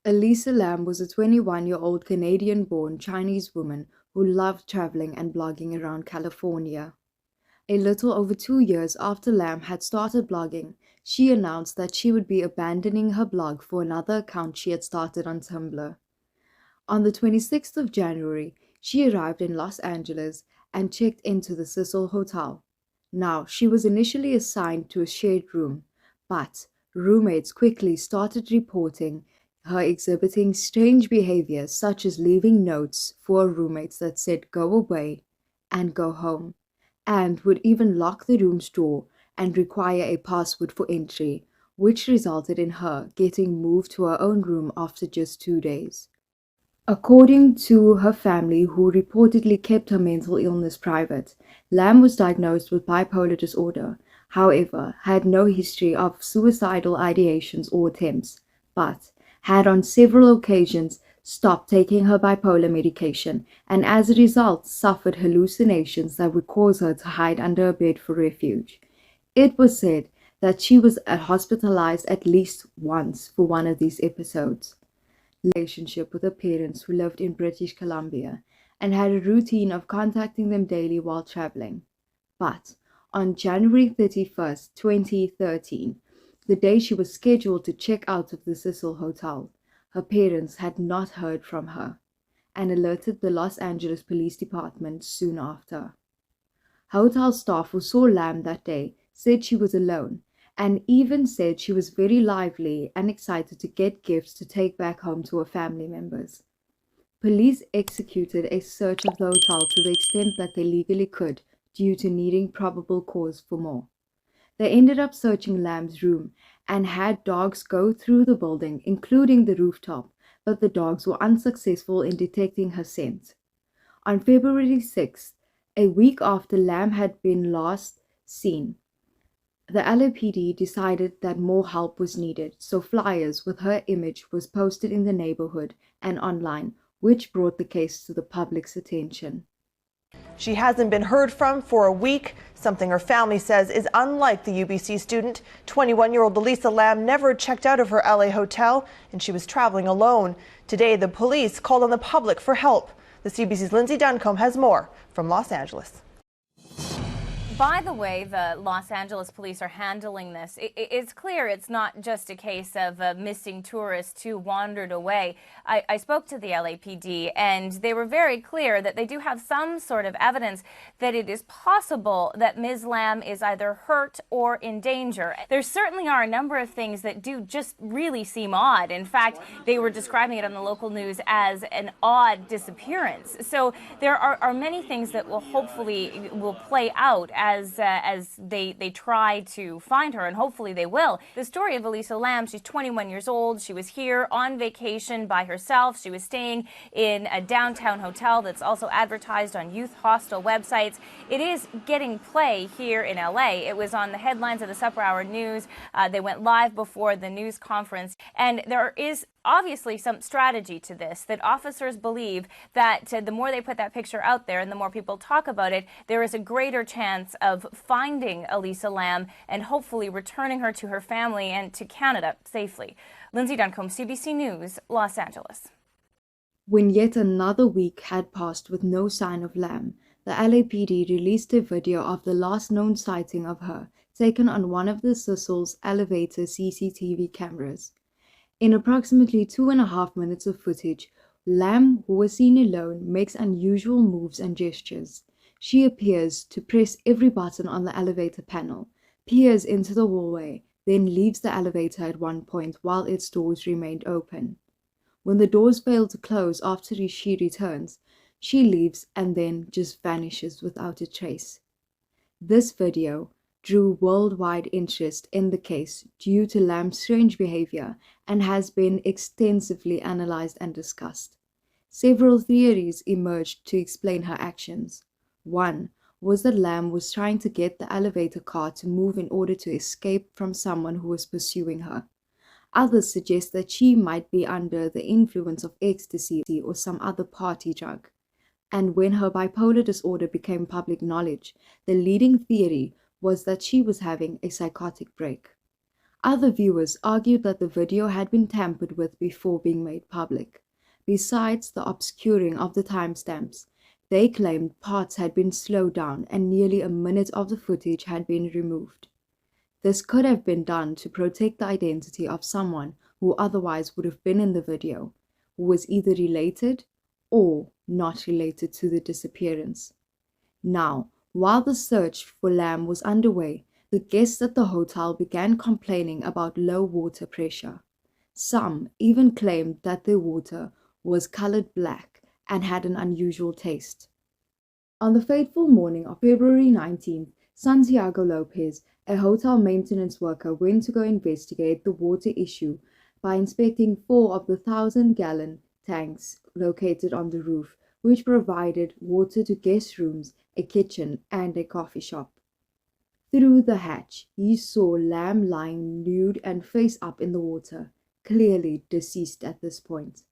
Elisa Lam was a 21-year-old Canadian-born Chinese woman who loved traveling and blogging around California. A little over 2 years after Lam had started blogging, she announced that she would be abandoning her blog for another account she had started on Tumblr. On the 26th of January, she arrived in Los Angeles and checked into the Cecil Hotel. Now, she was initially assigned to a shared room, but roommates quickly started reporting her exhibiting strange behavior, such as leaving notes for her roommates that said "go away" and "go home," and would even lock the room's door and require a password for entry, which resulted in her getting moved to her own room after just 2 days. According to her family, who reportedly kept her mental illness private, Lam was diagnosed with bipolar disorder, however, had no history of suicidal ideations or attempts, but had on several occasions stopped taking her bipolar medication and as a result suffered hallucinations that would cause her to hide under a bed for refuge. It was said that she was hospitalized at least once for one of these episodes. Relationship with her parents who lived in British Columbia and had a routine of contacting them daily while traveling. But on January 31st, 2013, the day she was scheduled to check out of the Cecil Hotel, her parents had not heard from her and alerted the Los Angeles Police Department soon after. Hotel staff who saw Lam that day said she was alone and even said she was very lively and excited to get gifts to take back home to her family members. Police executed a search of the hotel to the extent that they legally could due to needing probable cause for more. They ended up searching Lam's room and had dogs go through the building, including the rooftop, but the dogs were unsuccessful in detecting her scent. On February 6th, a week after Lam had been last seen, the LAPD decided that more help was needed, so flyers with her image was posted in the neighborhood and online, which brought the case to the public's attention. She hasn't been heard from for a week, something her family says is unlike the UBC student. 21-year-old Elisa Lam never checked out of her LA hotel, and she was traveling alone. Today, the police called on the public for help. The CBC's Lindsay Duncombe has more from Los Angeles. By the way, the Los Angeles police are handling this. It's clear it's not just a case of missing tourists who wandered away. I spoke to the LAPD, and they were very clear that they do have some sort of evidence that it is possible that Ms. Lam is either hurt or in danger. There certainly are a number of things that do just really seem odd. In fact, they were describing it on the local news as an odd disappearance. So there are many things that will hopefully play out as they try to find her, and hopefully they will. The story of Elisa Lam, she's 21 years old. She was here on vacation by herself. She was staying in a downtown hotel that's also advertised on youth hostel websites. It is getting play here in LA. It was on the headlines of the Supper Hour News. They went live before the news conference, and there is obviously some strategy to this, that officers believe that the more they put that picture out there and the more people talk about it, there is a greater chance of finding Elisa Lam and hopefully returning her to her family and to Canada safely. Lindsay Duncombe, CBC News, Los Angeles. When yet another week had passed with no sign of Lam, the LAPD released a video of the last known sighting of her, taken on one of the Cecil's elevator CCTV cameras. In approximately 2.5 minutes of footage, Lam, who was seen alone, makes unusual moves and gestures. She appears to press every button on the elevator panel, peers into the hallway, then leaves the elevator at one point while its doors remained open. When the doors fail to close after she returns, she leaves and then just vanishes without a trace. This video drew worldwide interest in the case due to Lam's strange behavior and has been extensively analyzed and discussed. Several theories emerged to explain her actions. One was that Lam was trying to get the elevator car to move in order to escape from someone who was pursuing her. Others suggest that she might be under the influence of ecstasy or some other party drug. And when her bipolar disorder became public knowledge, the leading theory was that she was having a psychotic break. Other viewers argued that the video had been tampered with before being made public. Besides the obscuring of the timestamps, they claimed parts had been slowed down and nearly a minute of the footage had been removed. This could have been done to protect the identity of someone who otherwise would have been in the video, who was either related or not related to the disappearance. Now, while the search for Lam was underway, the guests at the hotel began complaining about low water pressure. Some even claimed that their water was colored black and had an unusual taste. On the fateful morning of February 19th, Santiago Lopez, a hotel maintenance worker, went to go investigate the water issue by inspecting 4 of the 1,000-gallon tanks located on the roof, which provided water to guest rooms, a kitchen, and a coffee shop. Through the hatch, he saw Lam lying nude and face up in the water, clearly deceased at this point.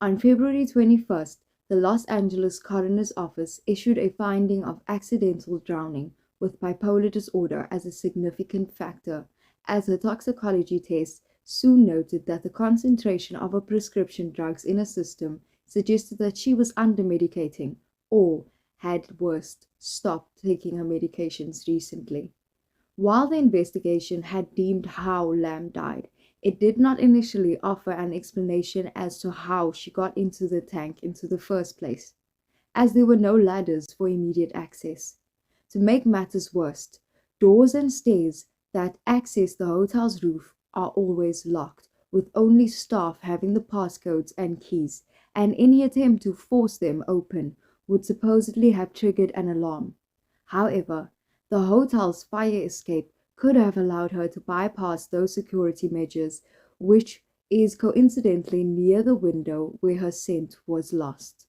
On February 21st, the Los Angeles Coroner's Office issued a finding of accidental drowning with bipolar disorder as a significant factor, as her toxicology tests soon noted that the concentration of her prescription drugs in her system suggested that she was under-medicating or had worst stopped taking her medications recently. While the investigation had deemed how Lam died, it did not initially offer an explanation as to how she got into the tank into the first place, as there were no ladders for immediate access. To make matters worse, doors and stairs that access the hotel's roof are always locked, with only staff having the passcodes and keys, and any attempt to force them open would supposedly have triggered an alarm. However, the hotel's fire escape could have allowed her to bypass those security measures, which is coincidentally near the window where her scent was lost.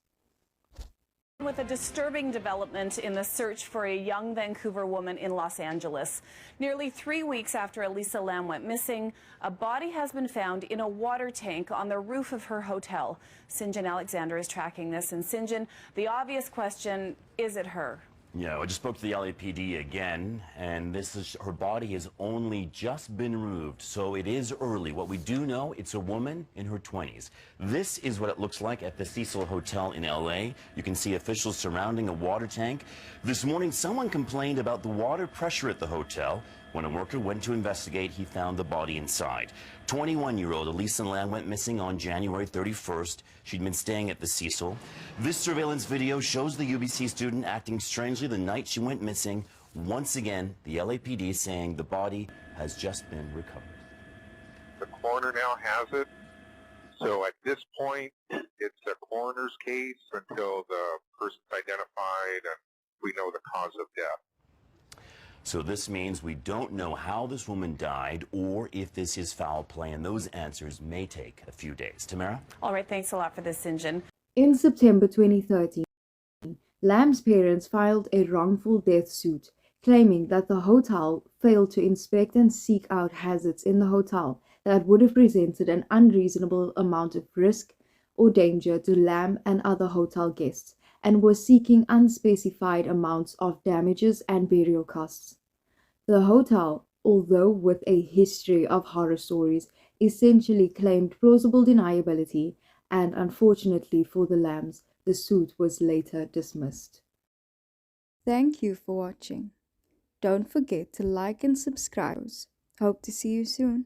With a disturbing development in the search for a young Vancouver woman in Los Angeles. Nearly 3 weeks after Elisa Lam went missing, a body has been found in a water tank on the roof of her hotel. Sinjin Alexander is tracking this. And Sinjin, the obvious question, is it her? Yeah, I just spoke to the LAPD again, and her body has only just been removed, so it is early. What we do know, it's a woman in her 20s. This is what it looks like at the Cecil Hotel in LA. You can see officials surrounding a water tank. This morning, someone complained about the water pressure at the hotel. When a worker went to investigate, he found the body inside. 21-year-old Elisa Lam went missing on January 31st. She'd been staying at the Cecil. This surveillance video shows the UBC student acting strangely the night she went missing. Once again, the LAPD saying the body has just been recovered. The coroner now has it. So at this point, it's a coroner's case until the person's identified and we know the cause of death. So this means we don't know how this woman died or if this is foul play, and those answers may take a few days. Tamara? All right, thanks a lot for this, Sinjin. In September 2013, Lam's parents filed a wrongful death suit, claiming that the hotel failed to inspect and seek out hazards in the hotel that would have presented an unreasonable amount of risk or danger to Lam and other hotel guests, and were seeking unspecified amounts of damages and burial costs. The hotel, although with a history of horror stories, essentially claimed plausible deniability, and unfortunately for the Lams, the suit was later dismissed. Thank you for watching. Don't forget to like and subscribe. Hope to see you soon.